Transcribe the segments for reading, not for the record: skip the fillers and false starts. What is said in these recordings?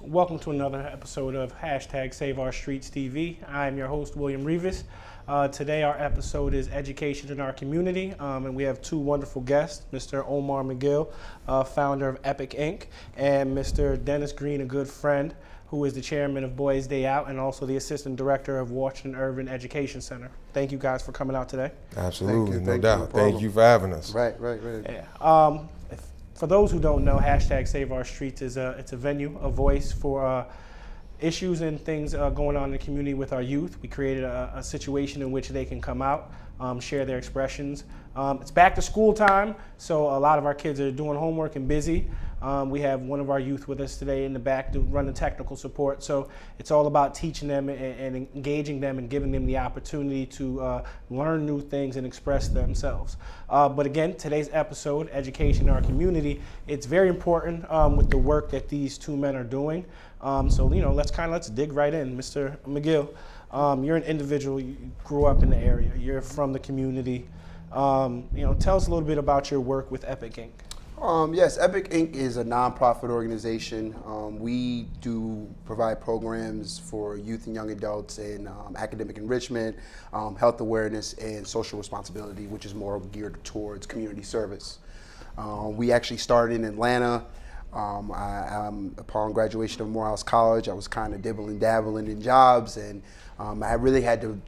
Welcome to another episode of Hashtag Save Our Streets TV. I am your host, William Rivas. Today our episode is Education in Our Community, and we have two wonderful guests, Mr. Omar McGill, founder of Epic Inc., and Mr. Dennis Green, a good friend, who is the chairman of Boys Day Out and also the assistant director of Washington Irving Education Center. Thank you guys for coming out today. Absolutely, no doubt. Thank you for having us. Right. Yeah. For those who don't know, Hashtag Save Our Streets is it's a venue, a voice for issues and things going on in the community with our youth. We created a situation in which they can come out, share their expressions. It's back to school time, so a lot of our kids are doing homework and busy. We have one of our youth with us today in the back to run the technical support. So it's all about teaching them and engaging them and giving them the opportunity to learn new things and express themselves. But again, today's episode, Education in Our Community, it's very important with the work that these two men are doing. So let's dig right in. Mr. McGill, you're an individual. You grew up in the area. You're from the community. Tell us a little bit about your work with Epic Inc. Yes, Epic Inc. is a nonprofit organization. We do provide programs for youth and young adults in academic enrichment, health awareness, and social responsibility, which is more geared towards community service. We actually started in Atlanta. Upon graduation of Morehouse College, I was kind of dibbling dabbling in jobs, and I really had to,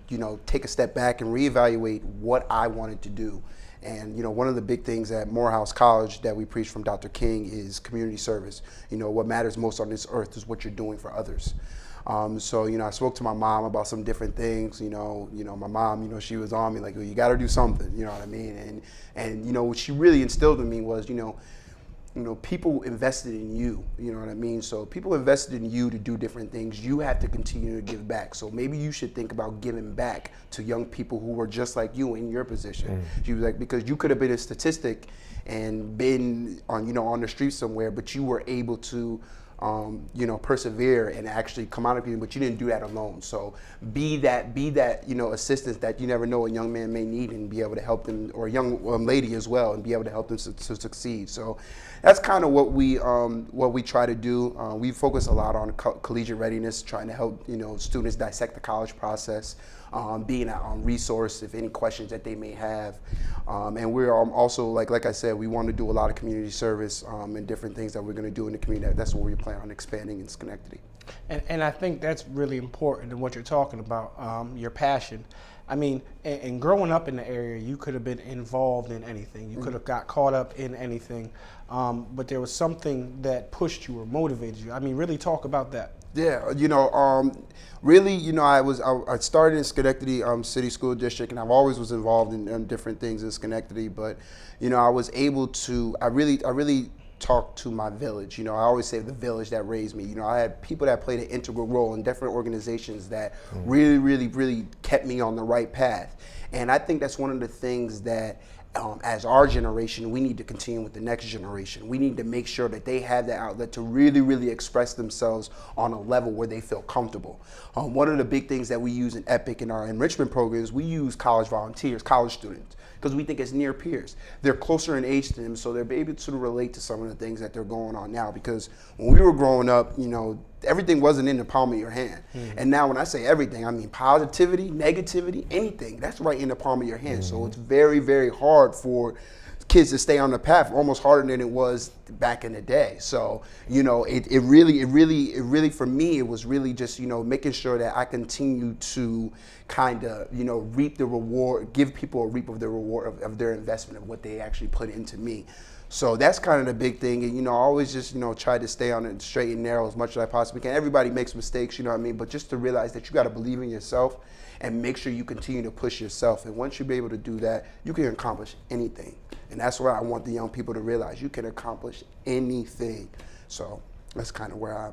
take a step back and reevaluate what I wanted to do. And one of the big things at Morehouse College that we preach from Dr. King is community service. What matters most on this earth is what you're doing for others. So I spoke to my mom about some different things. My mom, she was on me like, well, you got to do something. You know what I mean? And what she really instilled in me was, people invested in you, you know what I mean? So people invested in you to do different things. You have to continue to give back. So maybe you should think about giving back to young people who were just like you in your position. She was like, because you could have been a statistic and been on the street somewhere, but you were able to persevere and actually come out of it, but you didn't do that alone. So be that, assistance that you never know a young man may need, and be able to help them, or a young lady as well, and be able to help them to succeed. So that's kind of what we try to do. We focus a lot on collegiate readiness, trying to help students dissect the college process, being a resource if any questions that they may have, and we're also like I said, we want to do a lot of community service and different things that we're going to do in the community. That's what we plan on expanding in Schenectady. And I think that's really important in what you're talking about, your passion. I mean, and growing up in the area, you could have been involved in anything. You could have got caught up in anything, but there was something that pushed you or motivated you. I mean, really talk about that. Yeah, really, I started in Schenectady City School District, and I've always was involved in different things in Schenectady. But I was able to. I really talked to my village. I always say the village that raised me. I had people that played an integral role in different organizations that really kept me on the right path. And I think that's one of the things that, as our generation, we need to continue with the next generation. We need to make sure that they have that outlet to really express themselves on a level where they feel comfortable. One of the big things that we use in Epic in our enrichment programs, we use college volunteers, college students, because we think it's near peers. They're closer in age to them, so they're able to relate to some of the things that they're going on now. Because when we were growing up, everything wasn't in the palm of your hand. And now when I say everything, I mean positivity, negativity, anything, that's right in the palm of your hand. So it's very hard for kids to stay on the path, almost harder than it was back in the day. So, it really, for me, it was really just, making sure that I continue to kind of, reap the reward, give people a reap of the reward of their investment of what they actually put into me. So that's kind of the big thing. And, I always just, try to stay on it straight and narrow as much as I possibly can. Everybody makes mistakes, you know what I mean? But just to realize that you got to believe in yourself and make sure you continue to push yourself. And once you be able to do that, you can accomplish anything. And that's what I want the young people to realize. You can accomplish anything. So that's kind of where I'm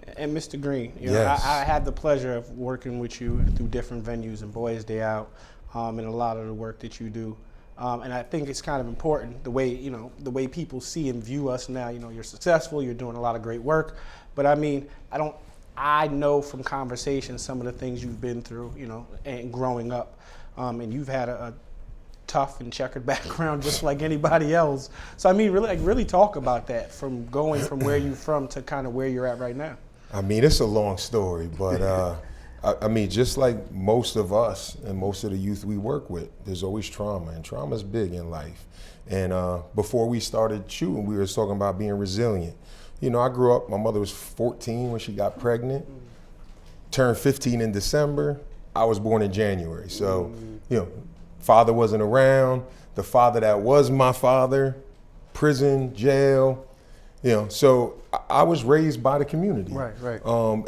at. And Mr. Green, Yes. I had the pleasure of working with you through different venues and Boys Day Out, and a lot of the work that you do. And I think it's kind of important the way people see and view us now. You're successful, you're doing a lot of great work, but I mean, I know from conversations some of the things you've been through, and growing up, and you've had a tough and checkered background just like anybody else. So I mean, really talk about that, from going from where you're from to kind of where you're at right now. I mean, it's a long story, but I mean, just like most of us and most of the youth we work with, there's always trauma, and trauma's big in life. And before we started shooting, we were talking about being resilient. You know, I grew up, my mother was 14 when she got pregnant, turned 15 in December. I was born in January. So, you know, father wasn't around. The father that was my father, prison, jail, you know, so I was raised by the community. Right.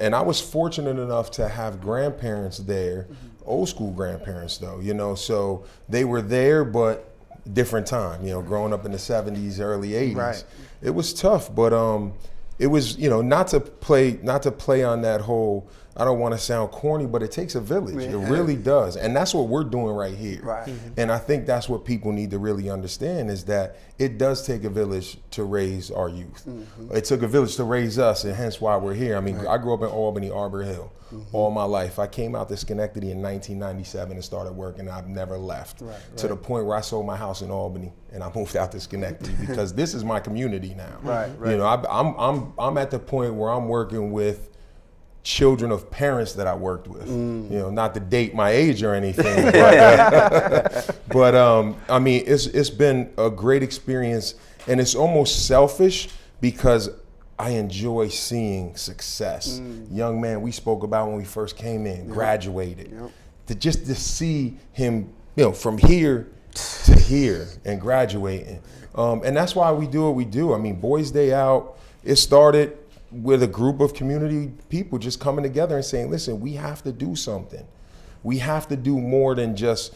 And I was fortunate enough to have grandparents there, old school grandparents though, you know, so they were there, but different time, you know, growing up in the 70s, early 80s. Right. It was tough, but it was, you know, not to play on that whole, I don't want to sound corny, but it takes a village. Yeah. It really does. And that's what we're doing right here. Right. And I think that's what people need to really understand is that it does take a village to raise our youth. It took a village to raise us, and hence why we're here. I mean, I grew up in Albany, Arbor Hill all my life. I came out to Schenectady in 1997 and started working. I've never left to the point where I sold my house in Albany and I moved out to Schenectady because this is my community now. Right. You know, I'm at the point where I'm working with children of parents that I worked with. You know, not to date my age or anything, but I mean, it's been a great experience, and it's almost selfish because I enjoy seeing success. Young man we spoke about when we first came in, graduated. To see him, you know, from here to here and graduating. And that's why we do what we do. I mean, Boys Day Out, it started with a group of community people just coming together and saying, listen, we have to do something. We have to do more than just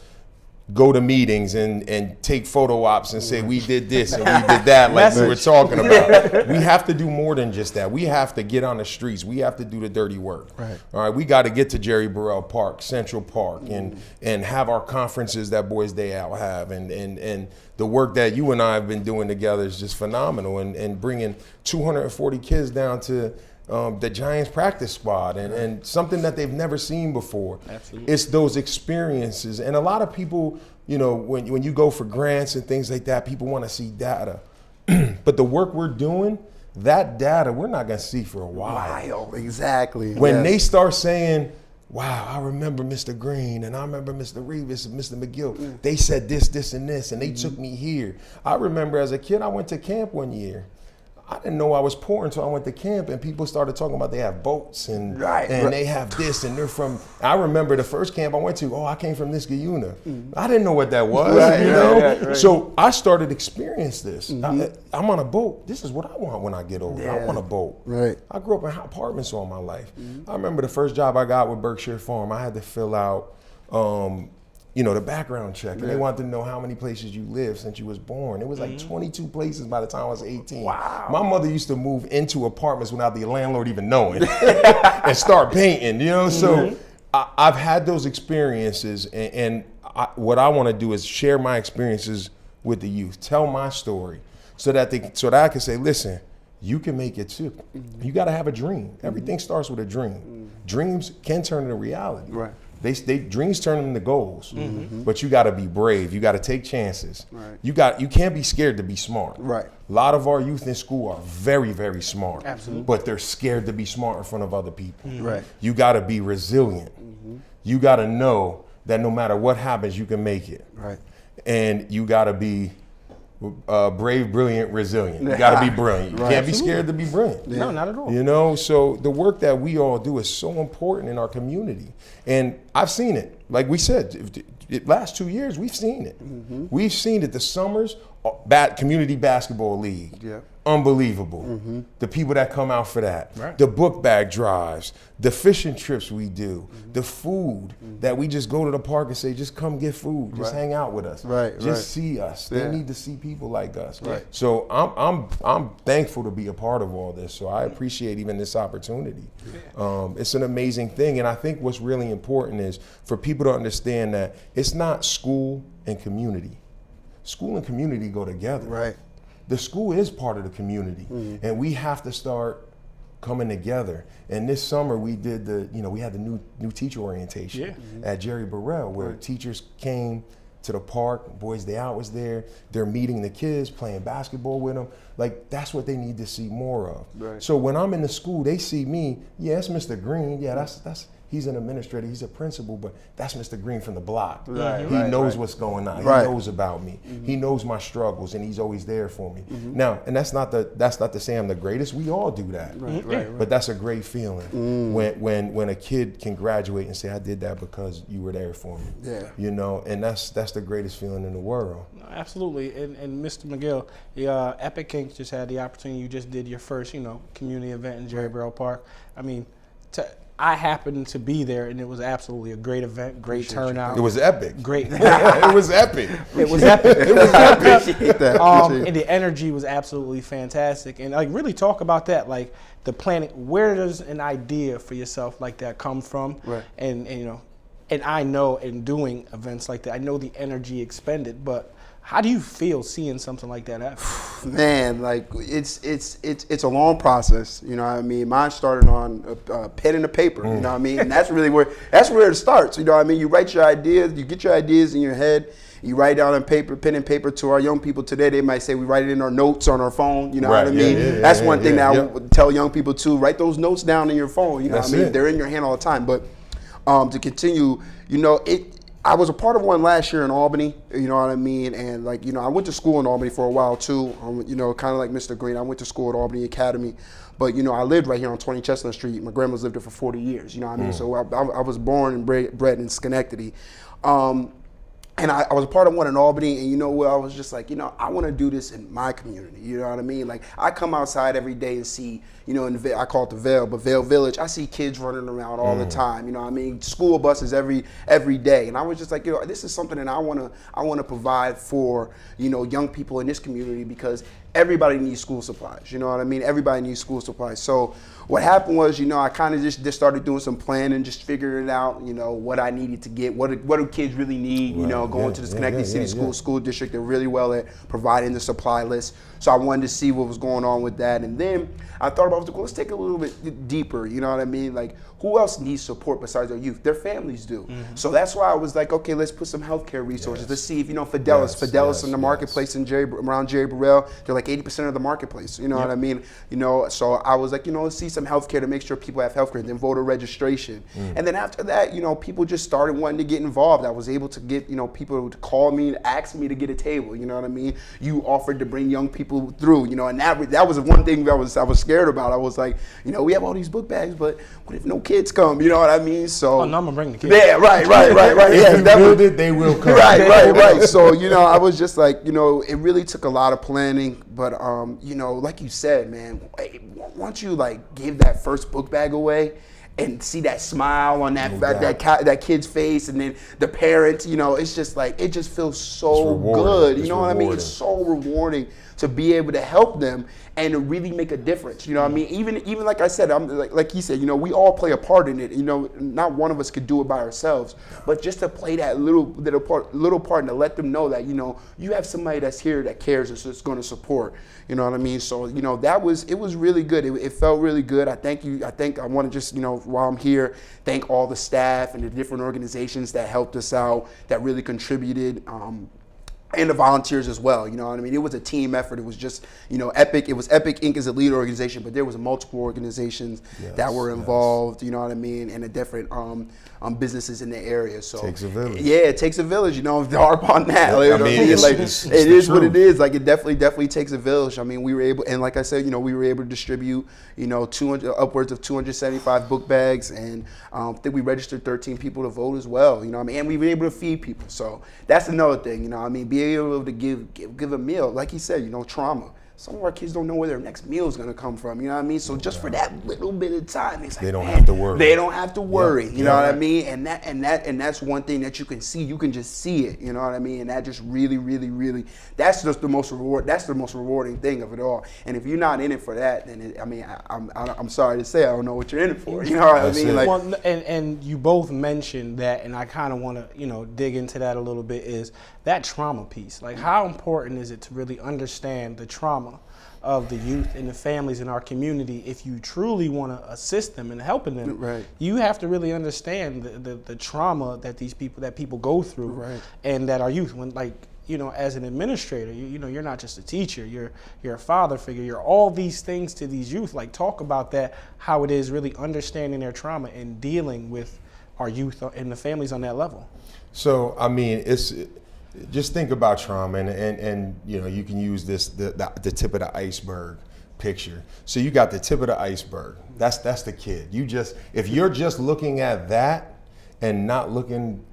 go to meetings and take photo ops and say we did this and we did that like we were talking about. We have to do more than just that. We have to get on the streets. We have to do the dirty work. All right, we got to get to Jerry Burrell Park, Central Park, and have our conferences that Boys Day Out have, and the work that you and I have been doing together is just phenomenal, and bringing 240 kids down to the Giants practice squad and something that they've never seen before. Absolutely. It's those experiences. And a lot of people, you know, when you go for grants and things like that, people want to see data. But the work we're doing, that data we're not going to see for a while. Exactly. When they start saying, wow, I remember Mr. Green and I remember Mr. Reeves and Mr. McGill. They said this, and this, and they took me here. I remember as a kid, I went to camp one year. I didn't know I was poor until I went to camp, and people started talking about they have boats and they have this, and they're from. I remember the first camp I went to. Oh, I came from Niskayuna. I didn't know what that was. You know, so I started experiencing this. I'm on a boat. This is what I want when I get older. I want a boat. I grew up in apartments all my life. I remember the first job I got with Berkshire Farm. I had to fill out. You know, the background check, and they wanted to know how many places you lived since you was born. It was like 22 places by the time I was 18. Wow. My mother used to move into apartments without the landlord even knowing and start painting, you know? So I've had those experiences, and what I want to do is share my experiences with the youth, tell my story so that I can say, listen, you can make it too. You got to have a dream. Everything starts with a dream. Dreams can turn into reality. Dreams turn into goals, but you got to be brave. You got to take chances. You can't be scared to be smart. A lot of our youth in school are very, very smart, but they're scared to be smart in front of other people. You got to be resilient. You got to know that no matter what happens, you can make it. And you got to be brave, brilliant, resilient. You got to be brilliant. You can't be scared to be brilliant. No, not at all. You know, so the work that we all do is so important in our community. And I've seen it. Like we said, the last 2 years, we've seen it. We've seen it. The summers, community basketball league. Unbelievable. The people that come out for that. The book bag drives, the fishing trips we do, the food that we just go to the park and say, just come get food, just hang out with us, just see us. They need to see people like us. So I'm thankful to be a part of all this. So I appreciate even this opportunity. It's an amazing thing, and I think what's really important is for people to understand that it's not school and community. School and community go together. The school is part of the community, and we have to start coming together. And this summer we did we had the new teacher orientation at Jerry Burrell, where teachers came to the park. Boys Day Out was there. They're meeting the kids, playing basketball with them. Like, that's what they need to see more of. Right. So when I'm in the school, they see me. Yeah, that's Mr. Green. Yeah, that's he's an administrator. He's a principal, but that's Mr. Green from the block. Right, he right, knows right. what's going on. Right. He knows about me. He knows my struggles, and he's always there for me. Now, and that's not to say I'm the greatest. We all do that. Right. But that's a great feeling when a kid can graduate and say, I did that because you were there for me. Yeah. You know, and that's the greatest feeling in the world. Absolutely, and Mr. McGill, Epic Inc. just had the opportunity. You just did your first, community event in Jerry Burrell Park. I mean, I happened to be there, and it was absolutely a great event, great turnout. It was epic. Great. It was epic. It was epic. It was epic. Appreciate that. And the energy was absolutely fantastic. And like, really talk about that, like the planning. Where does an idea for yourself like that come from? Right. And and I know in doing events like that, I know the energy expended, but how do you feel seeing something like that happen? Man, like it's a long process, you know what I mean? Mine started on a pen and a paper, you know what I mean? And that's really where it starts, you know what I mean? You write your ideas, you get your ideas in your head, you write down on paper, pen and paper. To our young people today, they might say we write it in our notes on our phone, you know what I mean? That's one thing that I would tell young people too, write those notes down in your phone, you know what I mean? They're in your hand all the time, but to continue, I was a part of one last year in Albany, you know what I mean? And like, I went to school in Albany for a while too, kind of like Mr. Green. I went to school at Albany Academy, but I lived right here on 20 Chestnut Street. My grandma's lived there for 40 years, you know what I mean? So I was born and bred in Schenectady. And I was a part of one in Albany, and I was just like, I want to do this in my community, you know what I mean? Like, I come outside every day and see, I call it the Vale, but Vale Village, I see kids running around all the time, you know what I mean? School buses every day, and I was just like, this is something that I want to provide for, young people in this community, because everybody needs school supplies, you know what I mean? Everybody needs school supplies. So what happened was, I kind of just started doing some planning, just figuring it out, what I needed to get, what do kids really need, going to the Schenectady City School District. They're really well at providing the supply list. So I wanted to see what was going on with that. And then I thought about, let's take it a little bit deeper, you know what I mean? Like, who else needs support besides our youth? Their families do. So that's why I was like, okay, let's put some healthcare resources. Let's see if, Fidelis in the marketplace around Jerry Burrell, they're like 80% of the marketplace, you know what I mean? So I was like, let's see some healthcare to make sure people have healthcare, then voter registration. And then after that, people just started wanting to get involved. I was able to get, people to call me and ask me to get a table, you know what I mean? You offered to bring young people through, and that was one thing that I was scared about. I was like, we have all these book bags, but what if no kids come, you know what I mean? So no, I'm gonna bring the kids. Yeah, right. If you build it, they will come. Right. So, I was just like, it really took a lot of planning, but like you said, man, once you like give that first book bag away and see that smile on that kid's face, and then the parents, it's just like, it just feels so good. You know what I mean? It's so rewarding to be able to help them and to really make a difference. You know what I mean? Even like I said, I'm like he said, we all play a part in it. Not one of us could do it by ourselves, but just to play that little part and to let them know that, you have somebody that's here that cares and is going to support. You know what I mean? So, it was really good. It felt really good. I thank you. I want to just, while I'm here, thank all the staff and the different organizations that helped us out, that really contributed. And the volunteers as well, you know what I mean? It was a team effort. It was just, Epic. It was Epic Inc. as a lead organization, but there was multiple organizations that were involved, you know what I mean, and the different businesses in the area. So takes a village. Yeah, it takes a village. Harp on that. Yeah, it's it is what it is. Like, it definitely takes a village. I mean, we were able, and like I said, we were able to distribute, upwards of 275 book bags, and I think we registered 13 people to vote as well. You know what I mean? And we were able to feed people. So that's another thing. You know what I mean? Being able to give a meal, like he said, trauma. Some of our kids don't know where their next meal is going to come from, you know what I mean? So just for that little bit of time, it's like, they don't have to worry. They don't have to worry, you know what I mean? And that's one thing that you can see. You can just see it, you know what I mean? And that just really, really, really, that's just the most rewarding thing of it all. And if you're not in it for that, then I'm sorry to say, I don't know what you're in it for. You know what I mean? Like, well, and you both mentioned that, and I kind of want to dig into that a little bit. Is that trauma piece? Like, how important is it to really understand the trauma trauma of the youth and the families in our community, if you truly want to assist them and helping them, Right. you have to really understand the trauma that people go through, Right. and that our youth, when, like, you know, as an administrator, you know, you're not just a teacher, you're a father figure, you're all these things to these youth. Like, talk about that, how it is really understanding their trauma and dealing with our youth and the families on that level. So, I mean, just think about trauma, and you know, you can use the tip of the iceberg picture. So you got the tip of the iceberg. That's the kid. If you're just looking at that and not looking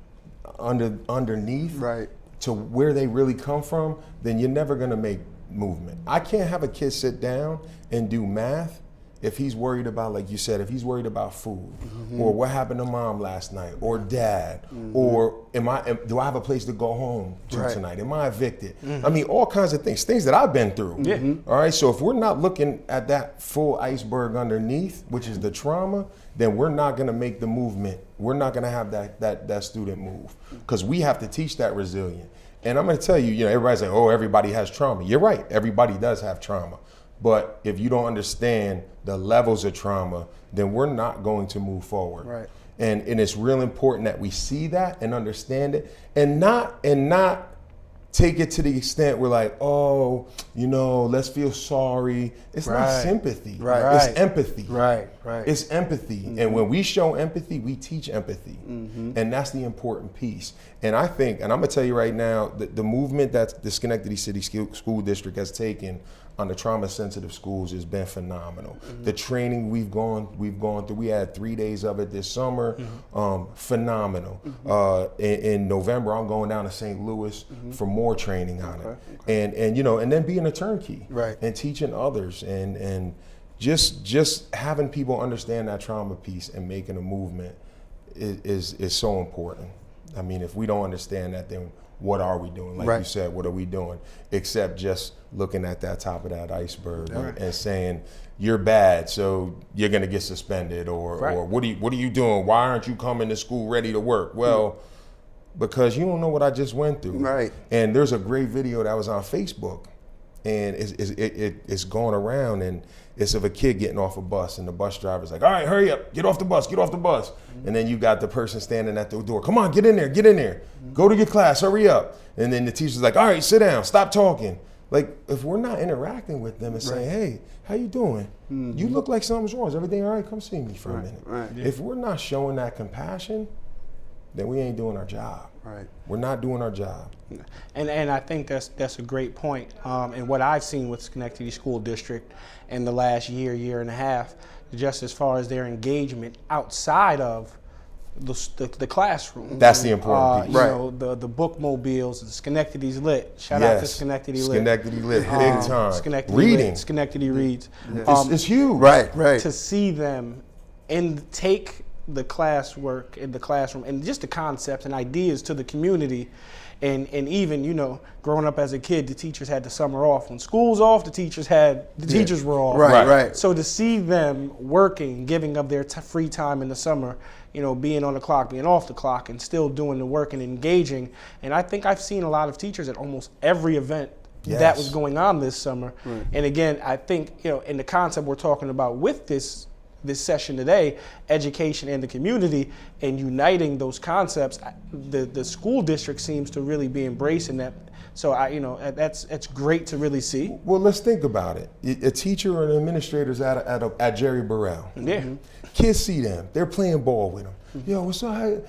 underneath, Right. to where they really come from, then you're never gonna make movement. I can't have a kid sit down and do math if he's worried about, like you said, if he's worried about food, or what happened to mom last night, or dad, or do I have a place to go home to Right. tonight? Am I evicted? I mean, all kinds of things that I've been through. Yeah. All right, so if we're not looking at that full iceberg underneath, which is the trauma, then we're not gonna make the movement. We're not gonna have that student move, because we have to teach that resilience. And I'm gonna tell you, you know, everybody's like, oh, everybody has trauma. You're right, everybody does have trauma. But if you don't understand the levels of trauma, then we're not going to move forward. Right. And it's real important that we see that and understand it, and not take it to the extent we're like, oh, you know, let's feel sorry. It's not Right. sympathy. Right. It's empathy. Right. Right. It's empathy. And when we show empathy, we teach empathy. And that's the important piece. And I think, and I'm gonna tell you right now, the movement that the Schenectady City School District has taken on the trauma-sensitive schools has been phenomenal. The training we've gone through, we had 3 days of it this summer, phenomenal. In November, I'm going down to St. Louis for more training on it. And you know, and then being a turnkey, Right. and teaching others, and just having people understand that trauma piece and making a movement is so important. I mean, if we don't understand that, then what are we doing? Like Right. you said, what are we doing? Except just looking at that top of that iceberg and saying, you're bad, so you're gonna get suspended, or what are you doing? Why aren't you coming to school ready to work? Well, because you don't know what I just went through. Right. And there's a great video that was on Facebook, and it's going around, and it's of a kid getting off a bus, and the bus driver's like, all right, hurry up, get off the bus. And then you got the person standing at the door, come on, get in there, go to your class, hurry up. And then the teacher's like, all right, sit down, stop talking. Like, if we're not interacting with them and saying, hey, how you doing? You look like something's wrong. Is everything all right? Come see me for a minute. Right. If we're not showing that compassion, then we ain't doing our job. Right. We're not doing our job. And I think that's a great point. And what I've seen with Schenectady School District in the last year and a half, just as far as their engagement outside of the classroom. That's the important piece. You know, the bookmobiles, and Schenectady's Lit. Shout out to Schenectady Lit. Schenectady Lit, big time. Schenectady Reading. Lit, Schenectady Reads. It's huge. Right. To see them and take the classwork in the classroom and just the concepts and ideas to the community. And even, you know, growing up as a kid, the teachers had the summer off. When school's off, the teachers were off. Right. So to see them working, giving up their free time in the summer, you know, being on the clock, being off the clock, and still doing the work and engaging. And I think I've seen a lot of teachers at almost every event that was going on this summer. And again, I think, you know, in the concept we're talking about with this session today, education and the community, and uniting those concepts, the school district seems to really be embracing that. So that's great to really see. Well, let's think about it. A teacher or an administrator's at Jerry Burrell. Yeah. Kids see them. They're playing ball with them. Yo, what's up?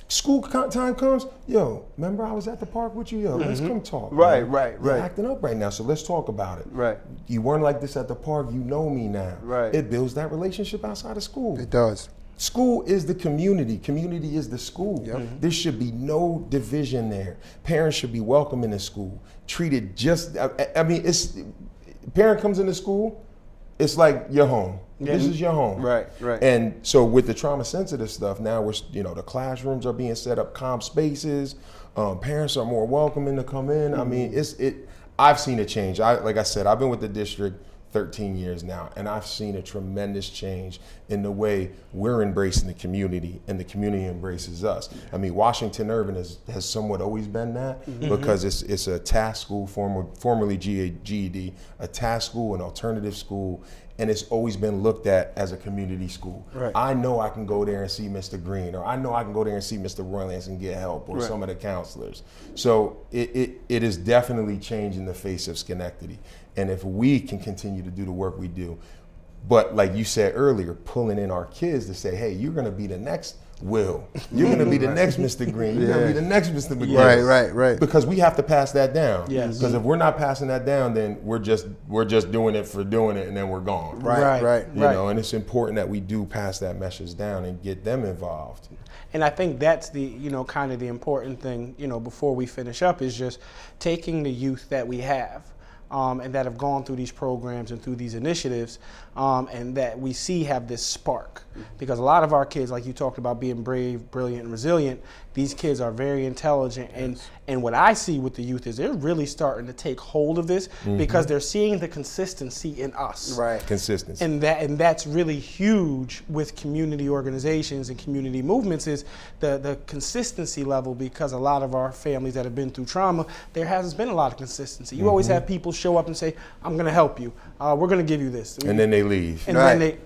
School time comes. Yo, remember I was at the park with you? Yo, let's come talk. Right. You're acting up right now, so let's talk about it. Right. You weren't like this at the park. You know me now. Right. It builds that relationship outside of school. It does. School is the community. Community is the school. There should be no division there. Parents should be welcome in the school. Treated just, I mean, parent comes into school, it's like your home. This is your home. Right. And so with the trauma sensitive stuff, now the classrooms are being set up, calm spaces. Parents are more welcoming to come in. I mean, I've seen it change. Like I said, I've been with the district 13 years now, and I've seen a tremendous change in the way we're embracing the community and the community embraces us. I mean, Washington Irving has somewhat always been that because it's a task school, formerly GED, a task school, an alternative school, and it's always been looked at as a community school. Right. I know I can go there and see Mr. Green, or I know I can go there and see Mr. Roylance and get help, or some of the counselors. So it is definitely changing the face of Schenectady. And if we can continue to do the work we do, but like you said earlier, pulling in our kids to say, hey, you're going to be the next Will. You're going to be the next Mr. Green. You're going to be the next Mr. McGill. Right. Because we have to pass that down. Yes. Because if we're not passing that down, then we're just doing it for doing it, and then we're gone. Right. You know, and it's important that we do pass that message down and get them involved. And I think that's the, you know, kind of the important thing, you know, before we finish up, is just taking the youth that we have and that have gone through these programs and through these initiatives and that we see have this spark. Because a lot of our kids, like you talked about, being brave, brilliant, and resilient, these kids are very intelligent. And what I see with the youth is they're really starting to take hold of this because they're seeing the consistency in us. Right. Consistency. And that's really huge with community organizations and community movements, is the consistency level, because a lot of our families that have been through trauma, there hasn't been a lot of consistency. You always have people show up and say, I'm going to help you. We're going to give you this. And then they leave. And then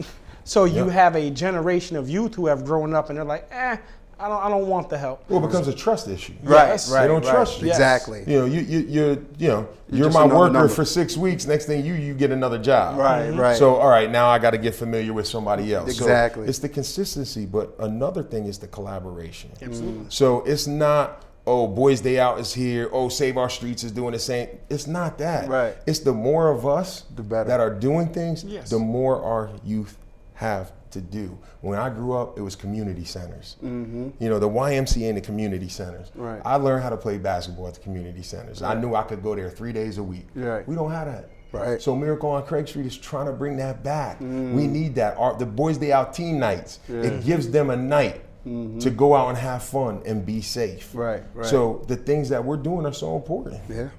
so you have a generation of youth who have grown up and they're like, I don't want the help. Well, it becomes a trust issue. Right. They don't trust you. Exactly. You know, you're just my another worker number. for 6 weeks. Next thing you get another job. Right. So all right, now I got to get familiar with somebody else. Exactly. So it's the consistency, but another thing is the collaboration. Absolutely. So it's not, oh, Boys Day Out is here. Oh, Save Our Streets is doing the same. It's not that. Right. It's the more of us The better. that are doing things, Yes. the more our youth have to do. When I grew up, it was community centers. You know, the YMCA and the community centers. Right. I learned how to play basketball at the community centers. I knew I could go there 3 days a week. Right. We don't have that. Right. So Miracle on Craig Street is trying to bring that back. We need that. The Boys Day Out teen nights, it gives them a night to go out and have fun and be safe. Right. So the things that we're doing are so important. Yeah.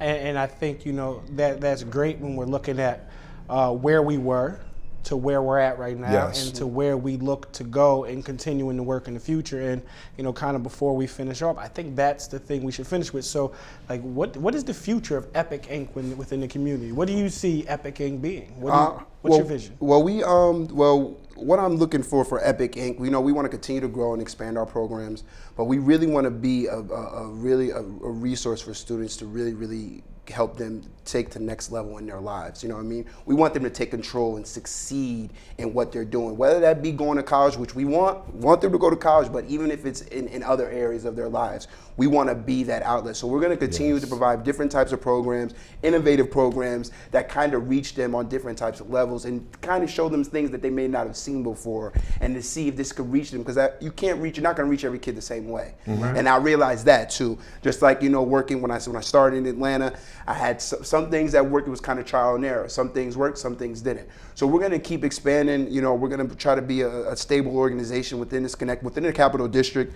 And I think, you know, that's great when we're looking at where we were to where we're at right now, Yes. and to where we look to go and continuing to work in the future. And, you know, kind of before we finish up, I think that's the thing we should finish with. So, like, what is the future of Epic Inc. within the community? What do you see Epic Inc. being? What's your vision? Well, what I'm looking for Epic Inc., we want to continue to grow and expand our programs, but we really want to be a resource for students to really help them take to the next level in their lives. You know what I mean? We want them to take control and succeed in what they're doing, whether that be going to college, which we want them to go to college, but even if it's in other areas of their lives, we want to be that outlet. So we're going to continue to provide different types of programs, innovative programs that kind of reach them on different types of levels and kind of show them things that they may not have seen before, and to see if this could reach them, because you're not going to reach every kid the same way. And I realized that too. Just like, working when I started in Atlanta, I had some things that worked. It was kind of trial and error. Some things worked, some things didn't. So we're going to keep expanding. We're going to try to be a stable organization within the Capital District,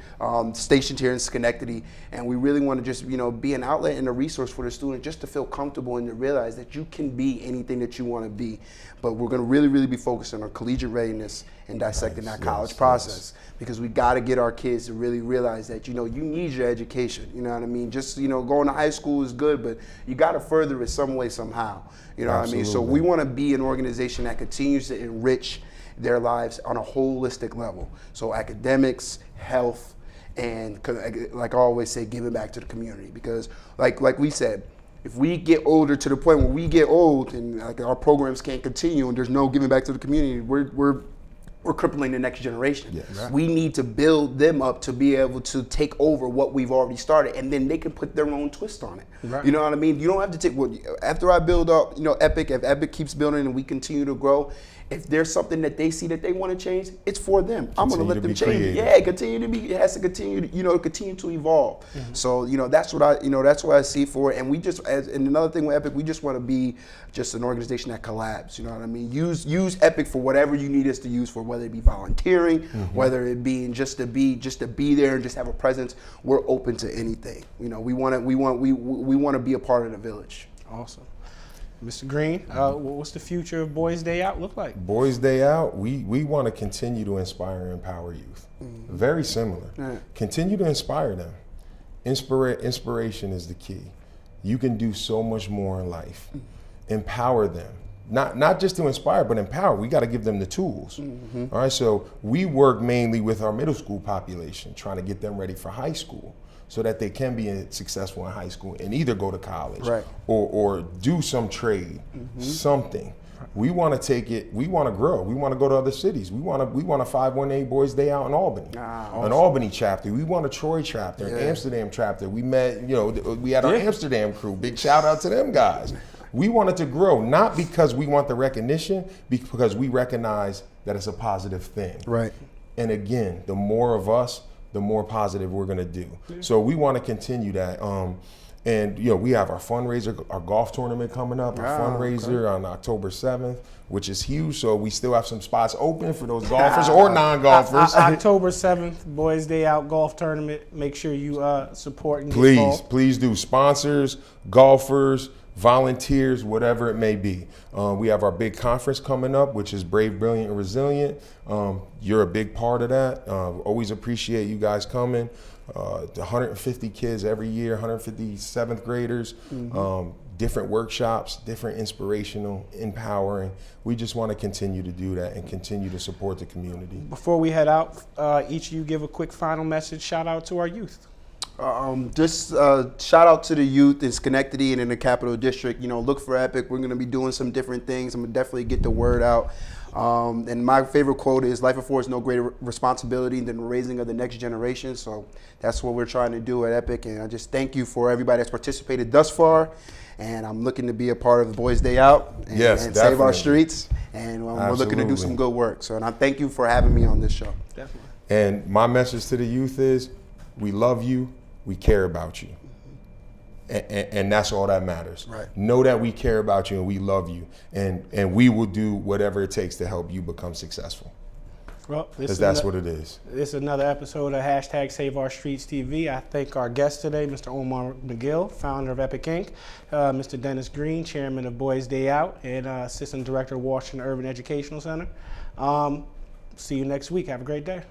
stationed here in Schenectady, and we really want to just be an outlet and a resource for the student, just to feel comfortable and to realize that you can be anything that you want to be. But we're going to really be focusing on collegiate readiness and dissecting that college process, because we got to get our kids to really realize that you need your education. You know what I mean? Just going to high school is good, but you got to further it some way somehow. You know what I mean? So we want to be an organization that continues to enrich their lives on a holistic level. So academics, health, and, like I always say, giving back to the community. Because like we said, if we get older to the point where we get old and like our programs can't continue and there's no giving back to the community, we're crippling the next generation. Yes. Right. We need to build them up to be able to take over what we've already started, and then they can put their own twist on it. Right. You know what I mean? You don't have to take after I build up, Epic, if Epic keeps building and we continue to grow, if there's something that they see that they want to change, it's for them. I'm going to let them change it. Yeah, it has to continue to evolve. So, that's what I see for it. And we just, and another thing with Epic, we just want to be just an organization that collabs. You know what I mean? Use Epic for whatever you need us to use for, whether it be volunteering, whether it be just to be there and just have a presence. We're open to anything. We want to be a part of the village. Awesome. Mr. Green, what's the future of Boys Day Out look like? Boys Day Out, we want to continue to inspire and empower youth. Very similar. Continue to inspire them. Inspiration is the key. You can do so much more in life. Empower them. Not just to inspire, but empower. We got to give them the tools. All right, so we work mainly with our middle school population, trying to get them ready for high school so that they can be successful in high school and either go to college or do some trade, something. We want to take it, we want to grow. We want to go to other cities. We want a 518 Boys Day Out in Albany, an Albany chapter. We want a Troy chapter, an Amsterdam chapter. We met, we had our Amsterdam crew. Big shout out to them guys. We wanted to grow, not because we want the recognition, because we recognize that it's a positive thing. Right. And again, the more of us, the more positive we're gonna do. So we want to continue that. And we have our fundraiser, our golf tournament coming up, our fundraiser on October 7th, which is huge. So we still have some spots open for those golfers or non-golfers. October 7th, Boys Day Out golf tournament. Make sure you support and get involved. Please do. Sponsors, golfers, volunteers, whatever it may be. We have our big conference coming up, which is Brave, Brilliant, and Resilient. You're a big part of that. Always appreciate you guys coming. 150 kids every year, 150 7th graders, different workshops, different inspirational, empowering. We just want to continue to do that and continue to support the community. Before we head out, each of you give a quick final message, shout out to our youth. Just shout out to the youth in Schenectady and in the Capital District. Look for Epic. We're going to be doing some different things. I'm going to definitely get the word out. And my favorite quote is, life affords no greater responsibility than the raising of the next generation. So that's what we're trying to do at Epic. And I just thank you for everybody that's participated thus far. And I'm looking to be a part of the Boys Day Out and save our streets. And we're looking to do some good work. So, and I thank you for having me on this show. Definitely. And my message to the youth is, we love you. We care about you. And that's all that matters. Right. Know that we care about you and we love you. And we will do whatever it takes to help you become successful. Well, because that's what it is. This is another episode of #SaveOurStreets TV. I thank our guest today, Mr. Omar McGill, founder of Epic Inc., Mr. Dennis Green, chairman of Boys Day Out, and assistant director of Washington Urban Educational Center. See you next week. Have a great day.